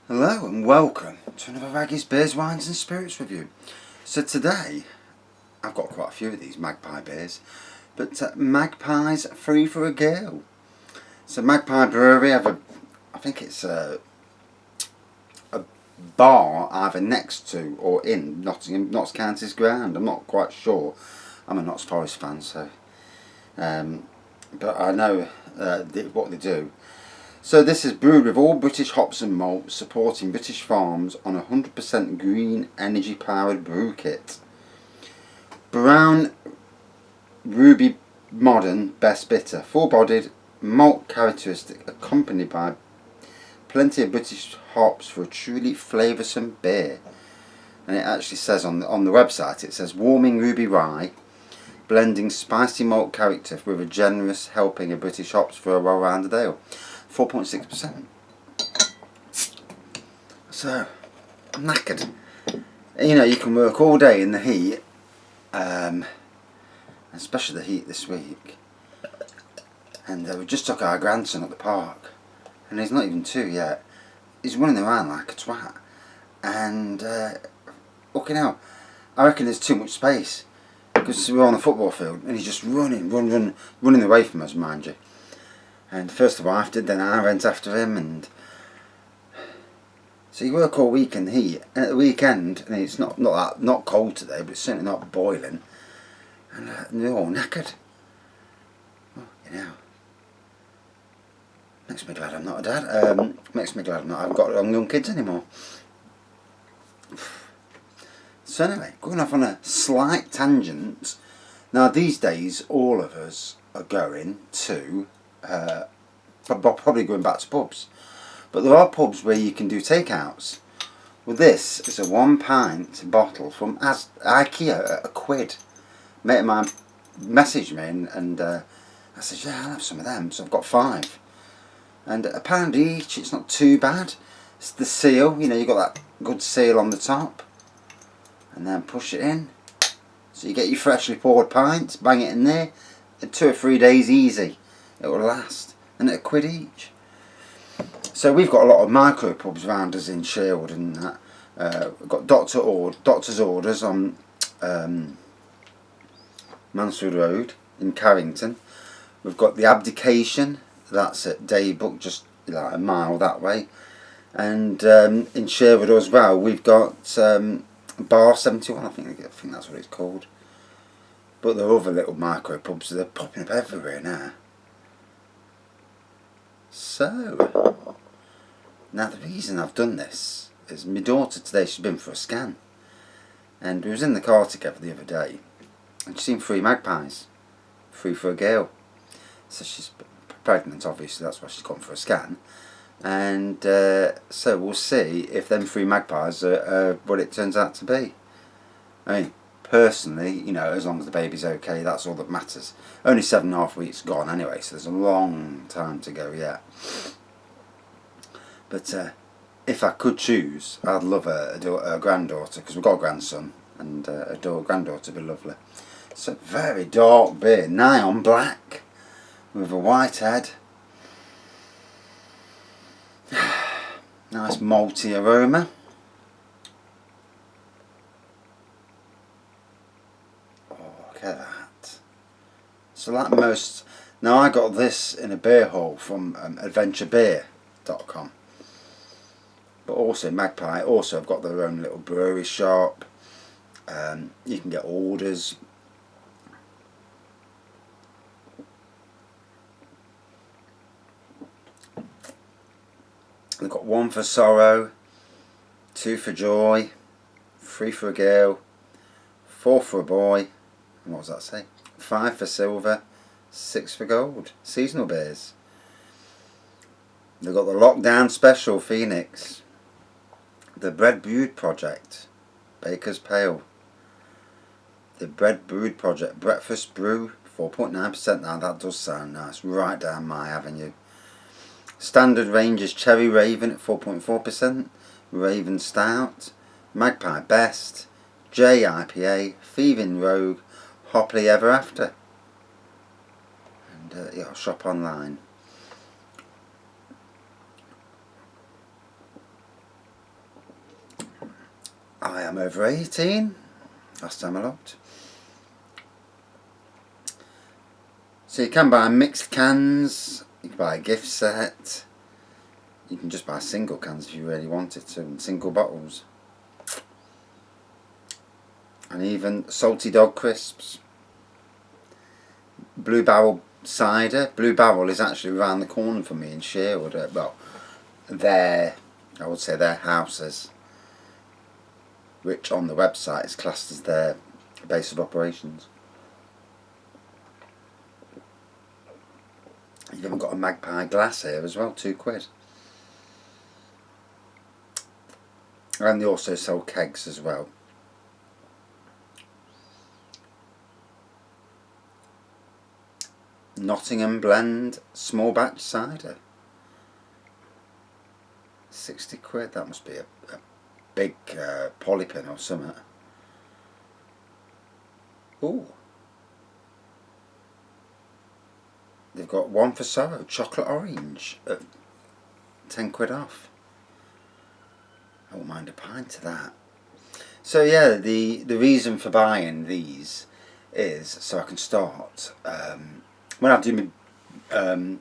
Hello and welcome to another Raggy's Beers, Wines and Spirits review. So today, I've got quite a few of these Magpie beers, but Magpie's Free for a Girl. So Magpie Brewery, I think it's a bar either next to or in Notts County's ground. I'm not quite sure. I'm a Notts Forest fan, so but I know what they do. So this is brewed with all British hops and malt, supporting British farms on a 100% green energy powered brew kit. Brown ruby modern best bitter, full bodied malt characteristic, accompanied by plenty of British hops for a truly flavoursome beer. And it actually says on the website, it says warming ruby rye, blending spicy malt character with a generous helping of British hops for a well-rounded ale. 4.6%. So, I'm knackered. You know, you can work all day in the heat, especially the heat this week. And we just took our grandson at the park, and he's not even 2 yet. He's running around like a twat. And, looking out, I reckon there's too much space. Because we're on a football field, and he's just running away from us, mind you. And first the wife did, then I went after him, and so you work all week in the heat, and at the weekend, and it's not cold today, but it's certainly not boiling, and they're all knackered. Oh, you know, makes me glad I'm not a dad. Makes me glad I haven't got young kids anymore. So anyway, going off on a slight tangent. Now these days, all of us are going to. Probably going back to pubs, but there are pubs where you can do takeouts. Well, this is a 1 pint bottle from IKEA at £1. Mate of mine messaged me and I said, yeah, I'll have some of them. So I've got 5, and £1 each. It's not too bad. It's the seal, you know, you got that good seal on the top, and then push it in. So you get your freshly poured pints, bang it in there, and 2 or 3 days easy. It will last, and at £1 each. So we've got a lot of micro pubs around us in Sherwood and that. We've got Doctor's Orders on Mansfield Road in Carrington. We've got the Abdication, that's at Daybook, just like a mile that way. And in Sherwood as well, we've got Bar 71, I think that's what it's called. But there are other little micro pubs, they're popping up everywhere now. So, now the reason I've done this is my daughter today, she's been for a scan, and we was in the car together the other day, and she's seen 3 magpies, free for a girl. So she's pregnant, obviously, that's why she's gone for a scan, and so we'll see if them 3 magpies are what it turns out to be. I mean, personally, you know, as long as the baby's okay, that's all that matters. Only 7.5 weeks gone anyway, so there's a long time to go yet. But if I could choose, I'd love a granddaughter, because we've got a grandson, and a granddaughter would be lovely. It's a very dark beer, nigh on black, with a white head. Nice malty aroma. Look at that. So like most, now I got this in a beer hall from adventurebeer.com, but also Magpie also have got their own little brewery shop. You can get orders. They've got 1 for sorrow, 2 for joy, 3 for a girl, 4 for a boy, and what does that say? 5 for silver, 6 for gold. Seasonal beers. They've got the Lockdown Special Phoenix, the Bread Brewed Project, Baker's Pale, the Bread Brewed Project Breakfast Brew, 4.9%. Now that does sound nice, right down my avenue. Standard range is Cherry Raven at 4.4%, Raven Stout, Magpie Best, J IPA, Thieving Rogue, Hoppy Ever After. And yeah, I'll shop online. I am over 18, last time I looked. So you can buy mixed cans, you can buy a gift set, you can just buy single cans if you really wanted to, and single bottles. And even salty dog crisps. Blue Barrel cider. Blue Barrel is actually around the corner from me in Sherwood. Well, I would say their houses, which on the website is classed as their base of operations. You've even got a Magpie glass here as well, £2. And they also sell kegs as well. Nottingham Blend small batch cider. £60, that must be a big polypin or something. Ooh. They've got one for sorrow, chocolate orange at £10 off. I won't mind a pint of that. So yeah, the reason for buying these is so I can start when I do when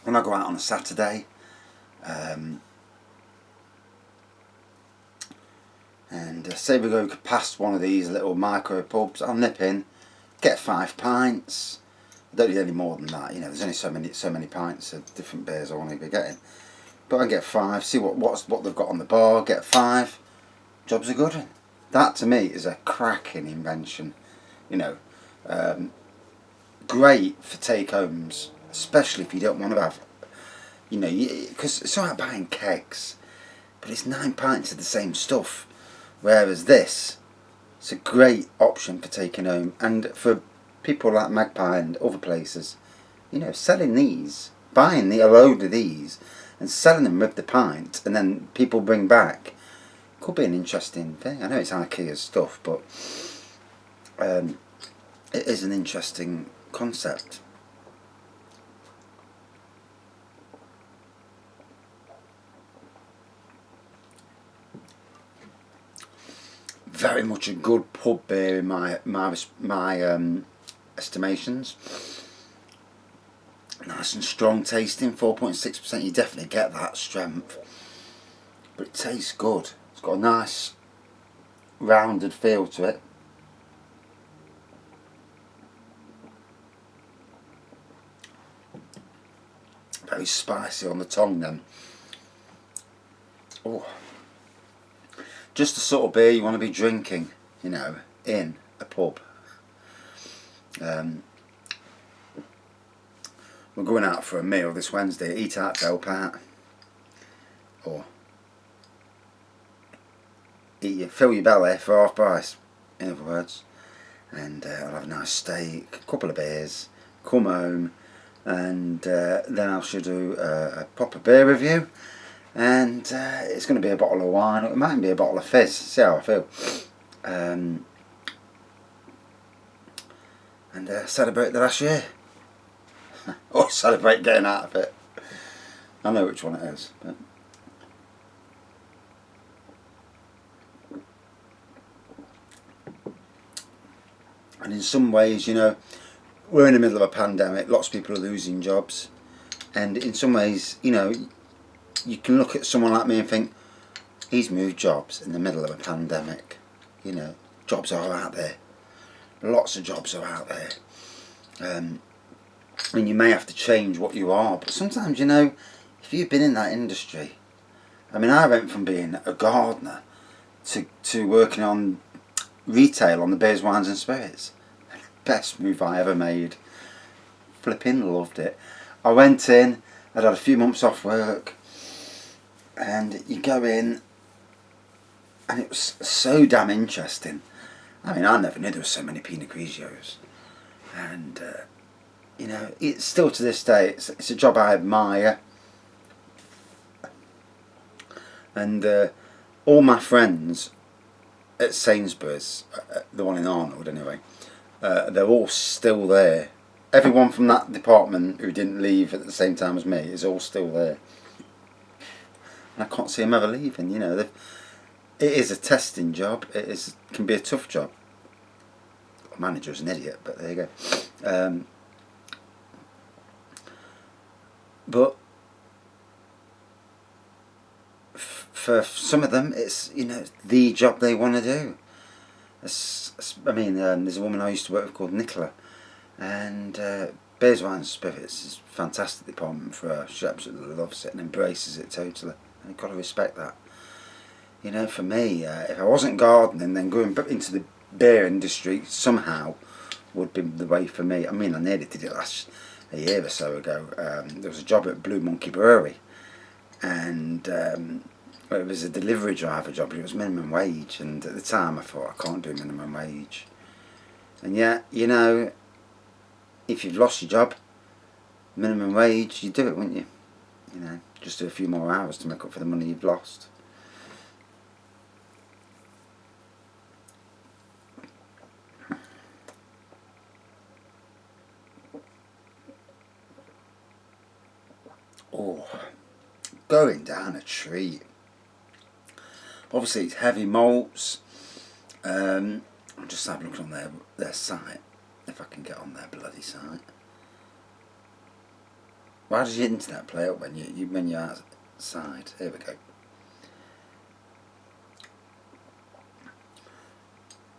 I go out on a Saturday, and say we go past one of these little micro pubs, I'll nip in, get 5 pints. I don't need any more than that. You know, there's only so many pints of different beers I want to be getting. But I can get 5. See what they've got on the bar. Get 5. Jobs are good. That to me is a cracking invention. You know. Great for take-homes, especially if you don't want to have, you know, because it's all right buying kegs, but it's 9 pints of the same stuff, whereas this, it's a great option for taking home, and for people like Magpie and other places, you know, selling these, buying a load of these, and selling them with the pint, and then people bring back, could be an interesting thing. I know it's IKEA stuff, but it is an interesting concept. Very much a good pub beer in my estimations. Nice and strong tasting, 4.6%. You definitely get that strength, but it tastes good. It's got a nice rounded feel to it. Very spicy on the tongue then. Oh, just the sort of beer you want to be drinking, you know, in a pub. We're going out for a meal this Wednesday. Eat out to help out, or fill your belly for half price, in other words. And I'll have a nice steak, a couple of beers, come home, and then I shall do a proper beer review, and it's going to be a bottle of wine, or it might be a bottle of fizz, see how I feel, and celebrate the last year, or celebrate getting out of it. I know which one it is, but and in some ways, you know, we're in the middle of a pandemic, lots of people are losing jobs, and in some ways, you know, you can look at someone like me and think, he's moved jobs in the middle of a pandemic. You know, jobs are out there, lots of jobs are out there, and you may have to change what you are, but sometimes, you know, if you've been in that industry, I mean, I went from being a gardener to working on retail on the beers, wines and spirits. Best move I ever made. Flipping loved it. I went in, I'd had a few months off work, and you go in and it was so damn interesting. I mean, I never knew there were so many Pinot Grigios, and you know, it's still to this day, it's a job I admire, and all my friends at Sainsbury's, the one in Arnold anyway, they're all still there. Everyone from that department who didn't leave at the same time as me is all still there. And I can't see them ever leaving, you know. it is a testing job. Can be a tough job. The manager's an idiot, but there you go. But for some of them, it's the job they want to do. There's a woman I used to work with called Nicola, and Beers, Wines and Spirits is a fantastic department for her. She absolutely loves it and embraces it totally, and you've got to respect that. For me, if I wasn't gardening, then going into the beer industry somehow would be the way for me. I nearly did it a year or so ago. There was a job at Magpie Brewery, and it was a delivery driver job, but it was minimum wage, and at the time I thought, I can't do minimum wage. And yet, if you've lost your job, minimum wage, you'd do it, wouldn't you? Just do a few more hours to make up for the money you've lost. Oh, going down a treat. Obviously it's heavy malts. I'll just have a look on their site, if I can get on their bloody site. Why does your internet play up when you're outside? Here we go.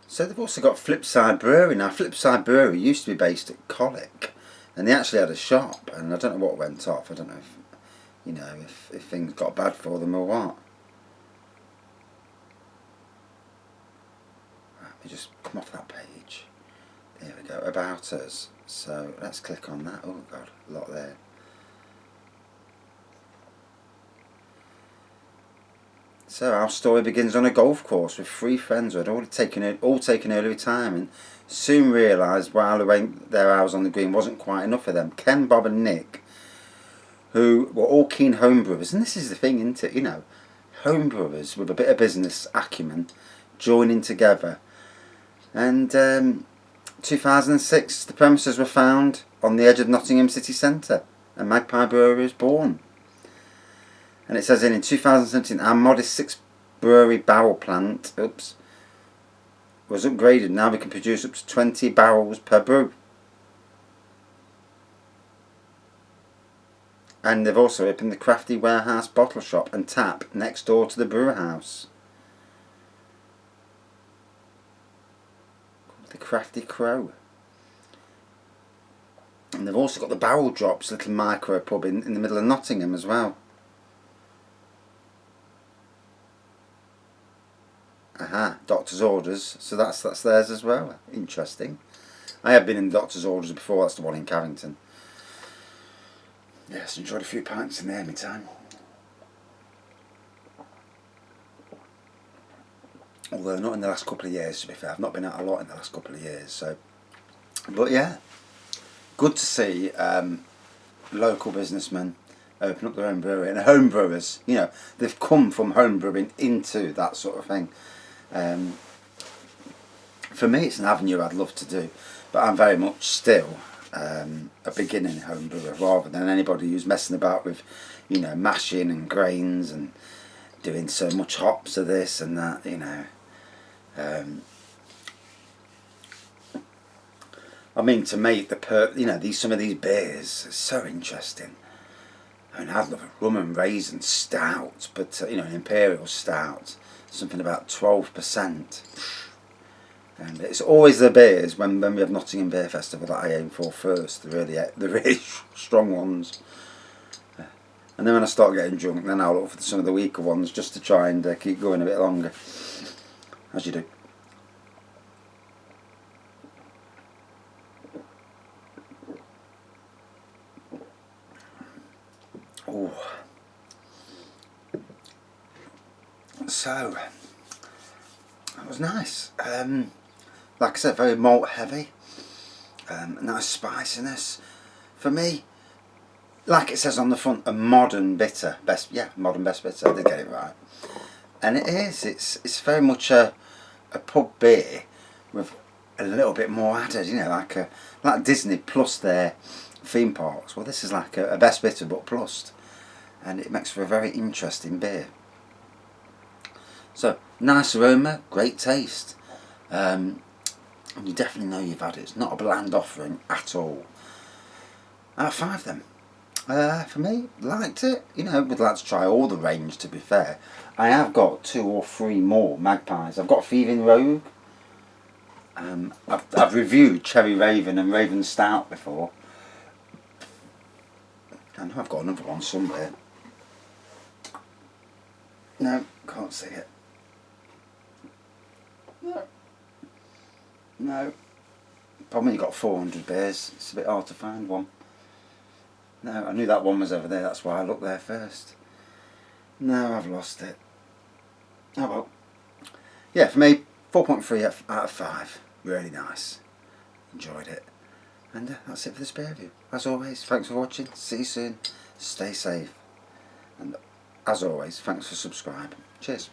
So they've also got Flipside Brewery. Now Flipside Brewery used to be based at Colic, and they actually had a shop, and I don't know what went off. I don't know if things got bad for them or what. Let me just come off that page. There we go, about us. So let's click on that. Oh God, a lot there. So our story begins on a golf course with three friends who had all taken early retirement. Soon realised while their hours on the green wasn't quite enough for them. Ken, Bob and Nick, who were all keen homebrewers, and this is the thing, isn't it? Homebrewers with a bit of business acumen joining together. And 2006, the premises were found on the edge of Nottingham city centre, and Magpie Brewery was born. And it says in 2017, our modest 6-brewery barrel plant, was upgraded. Now we can produce up to 20 barrels per brew. And they've also opened the Crafty Warehouse bottle shop and tap next door to the brewer house. The Crafty Crow. And they've also got the Barrel Drops little micro pub in the middle of Nottingham as well. Aha, Doctor's Orders. So that's theirs as well. Interesting. I have been in Doctor's Orders before. That's the one in Carrington. Yes, enjoyed a few pints in there any time. Although not in the last couple of years, to be fair. I've not been out a lot in the last couple of years. So, but yeah, good to see local businessmen open up their own brewery, and home brewers. They've come from home brewing into that sort of thing. For me, it's an avenue I'd love to do, but I'm very much still a beginning home brewer rather than anybody who's messing about with, mashing and grains and doing so much hops of this and that. To make some of these beers is so interesting. I'd love a rum and raisin stout, but an imperial stout, something about 12%. And it's always the beers when we have Nottingham Beer Festival that I aim for first, the really strong ones. And then when I start getting drunk, then I'll look for some of the weaker ones just to try and keep going a bit longer, as you do. Oh. So that was nice. Like I said, very malt heavy. Nice spiciness. For me, like it says on the front, a modern bitter. Modern best bitter. I did get it right. And it is. It's very much a pub beer with a little bit more added. Like Disney plus their theme parks. Well, this is like a best bitter but plus, and it makes for a very interesting beer. So Nice aroma, great taste. And you definitely know you've had it. It's not a bland offering at all. Out of 5 then. For me, liked it. You know, would like to try all the range, to be fair. I have got 2 or 3 more Magpies. I've got Thieving Rogue. I've reviewed Cherry Raven and Raven Stout before. I know I've got another one somewhere. No, can't see it. No. Probably you've got 400 beers. It's a bit hard to find one. No, I knew that one was over there. That's why I looked there first. No, I've lost it. Oh well. Yeah, for me, 4.3 out of 5. Really nice. Enjoyed it. And that's it for this beer review. As always, thanks for watching. See you soon. Stay safe. And as always, thanks for subscribing. Cheers.